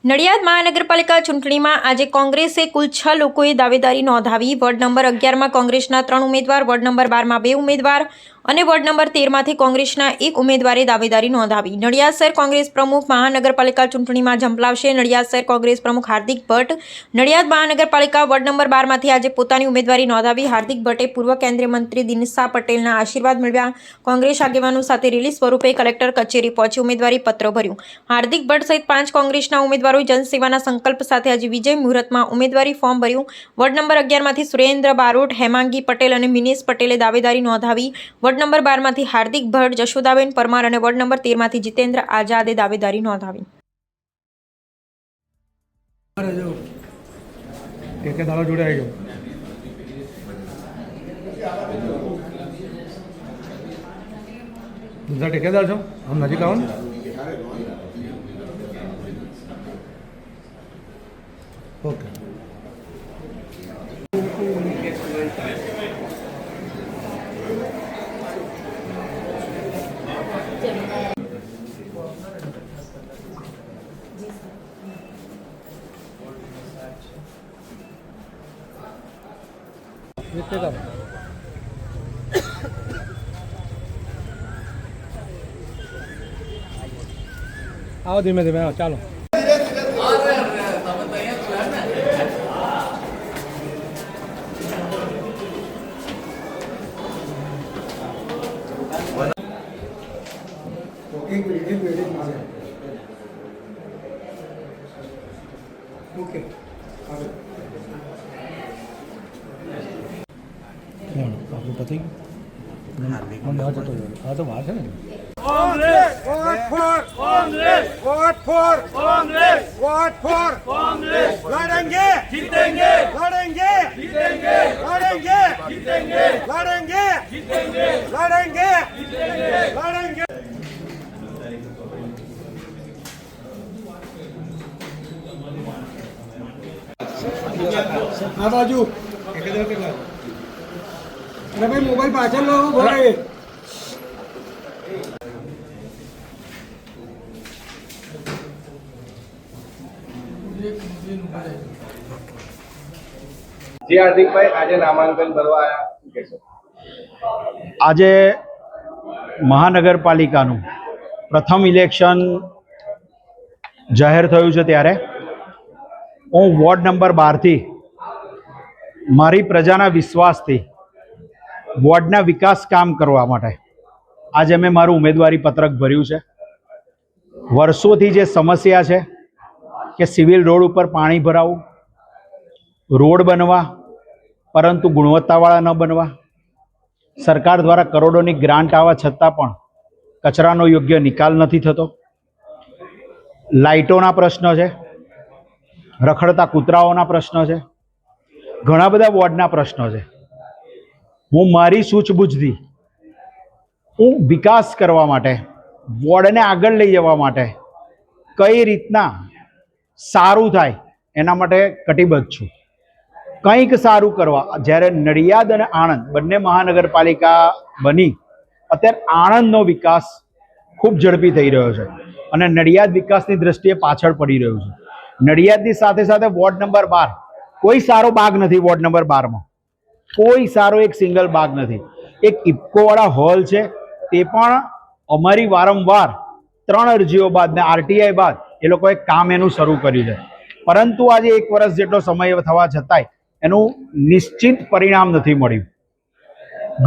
નડિયાદ મહાનગરપાલિકા ચૂંટણીમાં આજે કોંગ્રેસે કુલ 6 લોકોએ દાવેદારી નોંધાવી। વોર્ડ નંબર 11માં કોંગ્રેસના 3 ઉમેદવાર, વોર્ડ નંબર 12માં 2 ઉમેદવાર અને વોર્ડ નંબર 13માંથી કોંગ્રેસના 1 ઉમેદવારે દાવેદારી નોંધાવી। નડિયાદ શહેર કોંગ્રેસ પ્રમુખ મહાનગરપાલિકા ચૂંટણીમાં ઝંપલાવશે। નડિયાદ શહેર કોંગ્રેસ પ્રમુખ હાર્દિક ભટ્ટ નડિયાદ મહાનગરપાલિકા વોર્ડ નંબર 12માંથી આજે પોતાની ઉમેદવારી નોંધાવી। હાર્દિક ભટ્ટે પૂર્વ કેન્દ્રીય મંત્રી દિનશા પટેલના આશીર્વાદ મેળવ્યા। કોંગ્રેસ આગેવાનો સાથે રેલી સ્વરૂપે કલેક્ટર કચેરી પહોંચી ઉમેદવારી પત્ર ભર્યું। હાર્દિક ભટ્ટ સહિત 5 કોંગ્રેસના ઉમેદવારોએ જનસેવાના સંકલ્પ સાથે આજે વિજય મુહૂર્તમાં ઉમેદવારી ફોર્મ ભર્યું। વોર્ડ નંબર 11માંથી સુરેન્દ્ર બારોટ, હેમાંગી પટેલ અને મિનેશ પટેલે દાવેદારી નોંધાવી। વોર્ડ નંબર 12માંથી હાર્દિક ભટ્ટ, જશોદાબેન પરમાર અને વોર્ડ નંબર 13માંથી જીતેન્દ્ર આઝાદે દાવેદારી નોંધાવી। ઠેકેદાર છો, આમ નજીક આવો ને। ઓકે, आओ धीमे धीमे आओ, चालो। ओके, आपको पता ही हम बाहर जतो हाँ तो बाहर है ना। Congress vote for Congress vote for Congress vote for Congress लड़ेंगे जीतेंगे लड़ेंगे जीतेंगे लड़ेंगे जीतेंगे लड़ेंगे जीतेंगे लड़ेंगे जीतेंगे लड़ेंगे। हाँ बाजू अरे भाई मोबाइल पाछल लो बोले। जी हार्दिक भाई आज नामांकन भरवा आया कैसे? आज महानगरपालिकाનું પ્રથમ ઇલેક્શન જાહેર થયું છે ત્યારે હું વોર્ડ નંબર 12 થી મારી પ્રજાના વિશ્વાસથી વોર્ડના વિકાસ કામ કરવા માટે આજે મેં મારું ઉમેદવારી પત્રક ભર્યું છે। વર્ષોથી જે સમસ્યા છે કે સિવિલ રોડ ઉપર પાણી ભરાવું, રોડ બનવા પરંતુ ગુણવત્તાવાળા ન બનવા, સરકાર દ્વારા કરોડોની ગ્રાન્ટ આવવા છતાં પણ કચરાનો યોગ્ય નિકાલ નથી થતો, લાઇટોના પ્રશ્ન છે, રખડતા કૂતરાઓના પ્રશ્ન છે, ઘણા બધા વોર્ડના પ્રશ્નો છે। હું મારી સૂઝબૂછથી હું વિકાસ કરવા માટે, વોર્ડને આગળ લઈ જવા માટે કઈ રીતના સારું થાય એના માટે કટિબદ્ધ છું। કંઈક સારું કરવા જ્યારે નડિયાદ અને આણંદ બંને મહાનગરપાલિકા બની અત્યારે આણંદનો વિકાસ ખૂબ ઝડપી થઈ રહ્યો છે અને નડિયાદ વિકાસની દ્રષ્ટિએ પાછળ પડી રહ્યું છે। નડિયાદની સાથે સાથે વોર્ડ નંબર 12 કોઈ સારો બાગ નથી। વોર્ડ નંબર 12માં કોઈ સારો એક સિંગલ બાગ નથી। એક ઇફકોવાળા હોલ છે તે પણ અમારી વારંવાર 3 અરજીઓ બાદ ને આરટીઆઈ બાદ એ લોકોએ કામ એનું શરૂ કર્યું છે, પરંતુ આજે 1 વર્ષ જેટલો સમય થવા છતાંય એનું નિશ્ચિત પરિણામ નથી મળ્યું।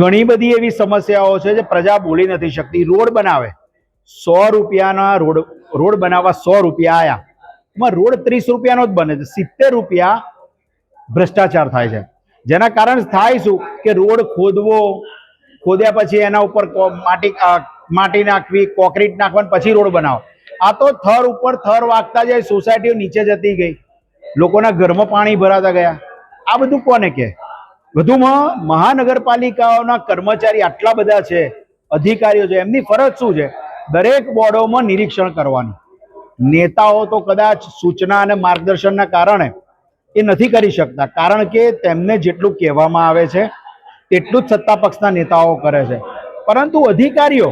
ઘણી બધી એવી સમસ્યાઓ છે જે પ્રજા બોલી નથી શકતી। રોડ બનાવે 100 રૂપિયાના રોડ બનાવવા 100 રૂપિયા આયા, એમાં રોડ 30 રૂપિયાનો જ બને છે, 70 રૂપિયા ભ્રષ્ટાચાર થાય છે। જેના કારણે થાય શું કે રોડ ખોદ્યા પછી એના ઉપર માટી નાખવી, કોન્ક્રીટ નાખવાની પછી રોડ બનાવો। આ તો થર ઉપર થર વાગતા જાય, સોસાયટીઓ નીચે જતી ગઈ, લોકોના ઘરમાં પાણી ભરાતા ગયા। આ બધું કોને કહે? વધુમાં મહાનગરપાલિકાઓના કર્મચારી આટલા બધા છે, અધિકારીઓ છે, એમની ફરજ શું છે? દરેક બોર્ડોમાં નિરીક્ષણ કરવાનું। નેતાઓ તો કદાચ સૂચના અને માર્ગદર્શનના કારણે એ નથી કરી શકતા, કારણ કે તેમને જેટલું કહેવામાં આવે છે તેટલું જ સત્તા પક્ષના નેતાઓ કરે છે, પરંતુ અધિકારીઓ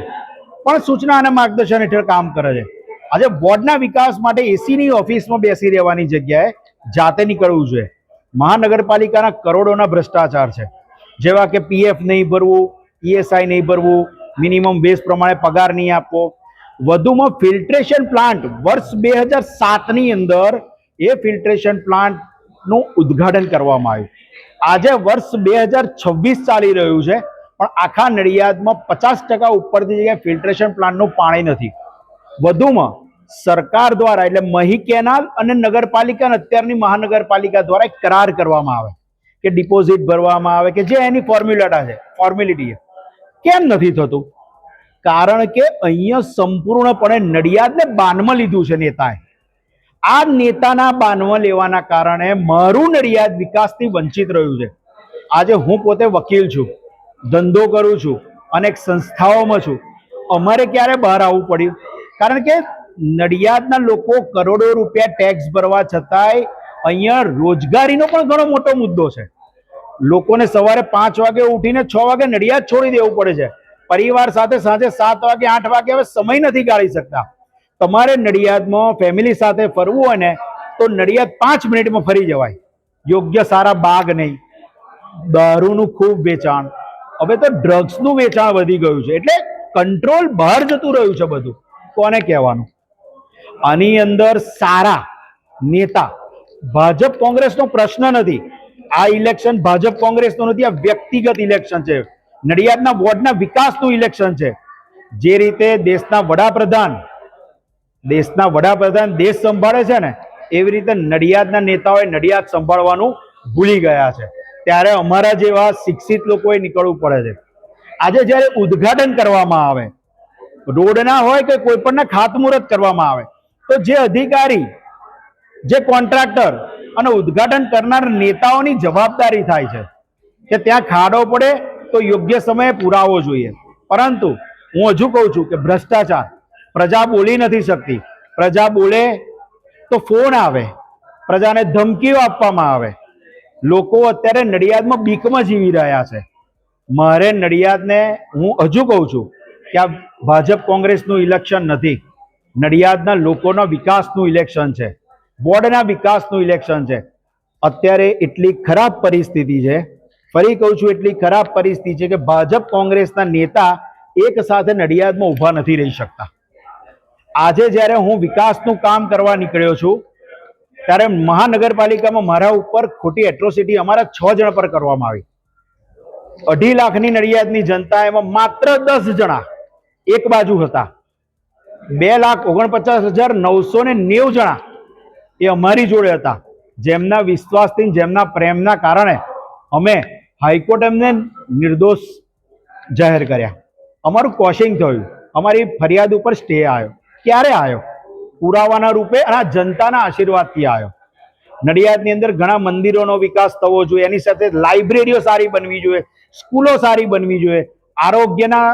પણ સૂચના અને માર્ગદર્શન હેઠળ કામ કરે છે। આજે વોર્ડના વિકાસ માટે એસીની ઓફિસમાં બેસી રહેવાની જગ્યાએ જાતે નીકળવું જોઈએ. મહાનગરપાલિકાના કરોડોના ભ્રષ્ટાચાર છે, જેવા કે પીએફ નહીં ભરવું, ઈએસઆઈ નહીં ભરવું, મિનિમમ વેજ પ્રમાણે પગાર નહીં આપવો. વધુમાં ફિલ્ટ્રેશન પ્લાન્ટ વર્ષ 2007ની અંદર એ ફિલ્ટ્રેશન પ્લાન્ટનું ઉદ્ઘાટન કરવામાં આવ્યું. આજે વર્ષ 2026 ચાલી રહ્યું છે, પણ આખા નડિયાદમાં 50% ઉપરની જગ્યાએ ફિલ્ટ્રેશન પ્લાન્ટનું પાણી નથી. વધુમાં સરકાર દ્વારા એટલે મહી કેનાલ અને નગરપાલિકા અને અત્યારની મહાનગરપાલિકા દ્વારા એક કરાર કરવામાં આવે કે ડિપોઝિટ ભરવામાં આવે કે જે એની ફોર્મેલિટી છે. કેમ નથી થતું? કારણ કે અહીંયા સંપૂર્ણપણે નડિયાદને બાનમાં લીધું છે નેતાએ. આ નેતાના બાનમાં લેવાના કારણે મારું નડિયાદ વિકાસથી વંચિત રહ્યું છે. આજે હું પોતે વકીલ છું, ધંધો કરું છું, અનેક સંસ્થાઓમાં છું. અમારે ક્યારે બહાર આવવું પડ્યું? કારણ કે નડિયાદના લોકો કરોડો રૂપિયા ટેક્સ ભરવા છતાંય અહીંયા રોજગારીનો પણ ઘણો મોટો મુદ્દો છે. લોકોને સવારે 5 વાગે ઉઠીને 6 વાગે નડિયાદ છોડી દેવું પડે છે. પરિવાર સાથે સાંજે 7 વાગે 8 વાગે હવે સમય નથી કાઢી શકતા. તમારે નડિયાદમાં ફેમિલી સાથે ફરવું હોય ને તો નડિયાદ 5 મિનિટમાં ફરી જવાય. યોગ્ય સારા બાગ નહીં, દારૂનું ખૂબ વેચાણ, હવે તો ડ્રગ્સનું વેચાણ વધી ગયું છે. એટલે કંટ્રોલ બહાર જતું રહ્યું છે બધું. કોને કહેવાનું? આની અંદર સારા નેતા, ભાજપ કોંગ્રેસનો પ્રશ્ન નથી. આ ઇલેક્શન ભાજપ કોંગ્રેસનું નથી, આ વ્યક્તિગત ઇલેક્શન છે. નડિયાદના વોર્ડના વિકાસનું ઇલેક્શન છે. જે રીતે દેશના વડાપ્રધાન દેશ સંભાળે છે ને, એવી રીતે નડિયાદના નેતાઓએ નડિયાદ સંભાળવાનું ભૂલી ગયા છે. ત્યારે અમારા જેવા શિક્ષિત લોકોએ નીકળવું પડે છે. આજે જ્યારે ઉદ્ઘાટન કરવામાં આવે, રોડના હોય કે કોઈ પણના ખાતમુહૂર્ત કરવામાં આવે, તો જે અધિકારી, જે કોન્ટ્રાક્ટર અને ઉદ્ઘાટન કરનાર નેતાઓની જવાબદારી થાય છે કે ત્યાં ખાડો પડે તો યોગ્ય સમયે પુરાવો જોઈએ. પરંતુ હું હજુ કહું છું કે ભ્રષ્ટાચાર, પ્રજા બોલી નથી શકતી. પ્રજા બોલે તો ફોન આવે, પ્રજાને ધમકીઓ આપવામાં આવે. લોકો અત્યારે નડિયાદમાં બીકમાં જીવી રહ્યા છે. મારે નડિયાદને હું હજુ કહું છું કે આ ભાજપ કોંગ્રેસનું ઇલેક્શન નથી, નડિયાદના લોકોના વિકાસનું ઇલેક્શન છે, વોર્ડના વિકાસનું ઇલેક્શન છે. અત્યારે એટલી ખરાબ પરિસ્થિતિ છે, ફરી કહું છું, એટલી ખરાબ પરિસ્થિતિ છે કે ભાજપ કોંગ્રેસના નેતા એક સાથે નડિયાદમાં ઊભા નથી રહી શકતા. આજે જ્યારે હું વિકાસનું કામ કરવા નીકળ્યો છું, ત્યારે મહાનગરપાલિકામાં મારા ઉપર ખોટી એટ્રોસિટી અમારા 6 જણ પર કરવામાં આવી. 2.5 લાખની નડિયાદની જનતા, એમાં માત્ર 10 જણા એક બાજુ હતા. 2,49,990 જણા એ અમારી જોડે હતા. જેમના વિશ્વાસથી, જેમના પ્રેમના કારણે અમે હાઈકોર્ટ એમને નિર્દોષ જાહેર કર્યા. અમારું કોશિંગ થયું, અમારી ફરિયાદ ઉપર સ્ટે આવ્યો. ક્યારે આવ્યો? પુરાવાના રૂપે અને આ જનતાના આશીર્વાદથી આવ્યો. નડિયાદની અંદર ઘણા મંદિરોનો વિકાસ થવો જોઈએ, એની સાથે લાઇબ્રેરીઓ સારી બનવી જોઈએ, સ્કૂલો સારી બનવી જોઈએ, આરોગ્યના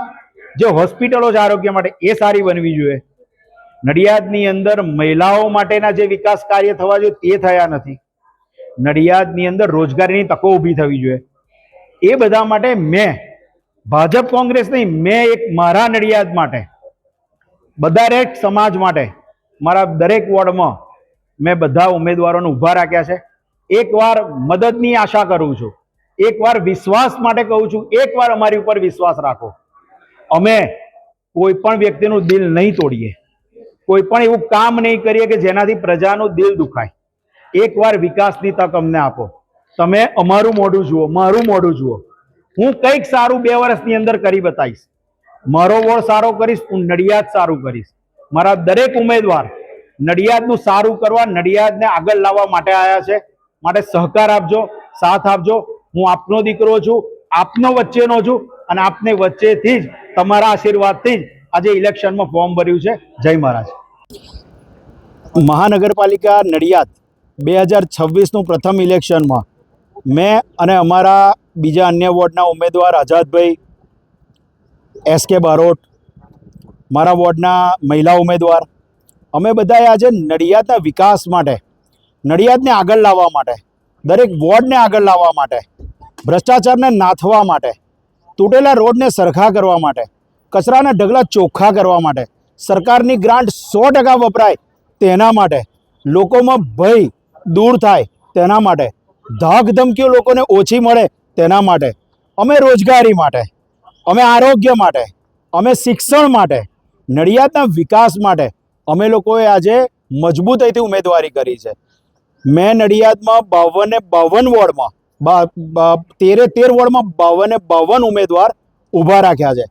જે હોસ્પિટલો છે આરોગ્ય માટે એ સારી બનવી જોઈએ. નડિયાદની અંદર મહિલાઓ માટેના જે વિકાસ કાર્ય થવા જોઈએ તે થયા નથી. નડિયાદની અંદર રોજગારીની તકો ઊભી થવી જોઈએ. એ બધા માટે મેં, ભાજપ કોંગ્રેસ નહીં, મેં એક મારા નડિયાદ માટે, દરેક સમાજ માટે, મારા દરેક વોર્ડમાં મેં બધા ઉમેદવારોને ઊભા રાખ્યા છે. એકવાર મદદની આશા કરું છું, એકવાર વિશ્વાસ માટે કહું છું, એકવાર અમારી ઉપર વિશ્વાસ રાખો. અમે કોઈ પણ વ્યક્તિનું દિલ નહીં તોડીએ, કોઈ પણ એવું કામ નહીં કરીએ કે જેનાથી પ્રજાનું દિલ દુખાય. એકવાર વિકાસની તક અમને આપો. તમે અમારું મોઢું જુઓ, મારું મોઢું જુઓ. હું કંઈક સારું 2 વર્ષની અંદર કરી બતાવીશ. મારો વોર્ડ સારો કરીશ, હું નડિયાદ સારું કરીશ. મારા દરેક ઉમેદવાર નડિયાદનું સારું કરવા, નડિયાદને આગળ લાવવા માટે આવ્યા છે. માટે સહકાર આપજો, સાથ આપજો. હું આપનો દીકરો છું, આપનો વચ્ચેનો છું, અને આપને વચ્ચેથી જ, તમારા આશીર્વાદથી જ આજે ઇલેક્શનમાં ફોર્મ ભર્યું છે. જય મહારાજ. મહાનગરપાલિકા નડિયાદ 2026નું પ્રથમ ઇલેક્શનમાં મેં અને અમારા બીજા અન્ય વોર્ડના ઉમેદવાર આઝાદભાઈ SK બારોટ, મારા વોર્ડના મહિલા ઉમેદવાર, અમે બધાએ આજે નડિયાદના વિકાસ માટે, નડિયાદને આગળ લાવવા માટે, દરેક વોર્ડને આગળ લાવવા માટે, ભ્રષ્ટાચારને નાથવા માટે, તૂટેલા રોડને સરખા કરવા માટે, કચરાના ઢગલા ચોખ્ખા કરવા માટે, સરકારની ગ્રાન્ટ 100% વપરાય તેના માટે, લોકોમાં ભય દૂર થાય તેના માટે, ધાક ધમકીઓ લોકોને ઓછી મળે તેના માટે, અમે રોજગારી માટે, અમે આરોગ્ય માટે, અમે શિક્ષણ માટે, નડિયાદના વિકાસ માટે અમે લોકોએ આજે મજબૂતાઈથી ઉમેદવારી કરી છે. મેં નડિયાદમાં 52 વોર્ડમાં 13 વોર્ડમાં 52 ઉમેદવાર ઊભા રાખ્યા છે.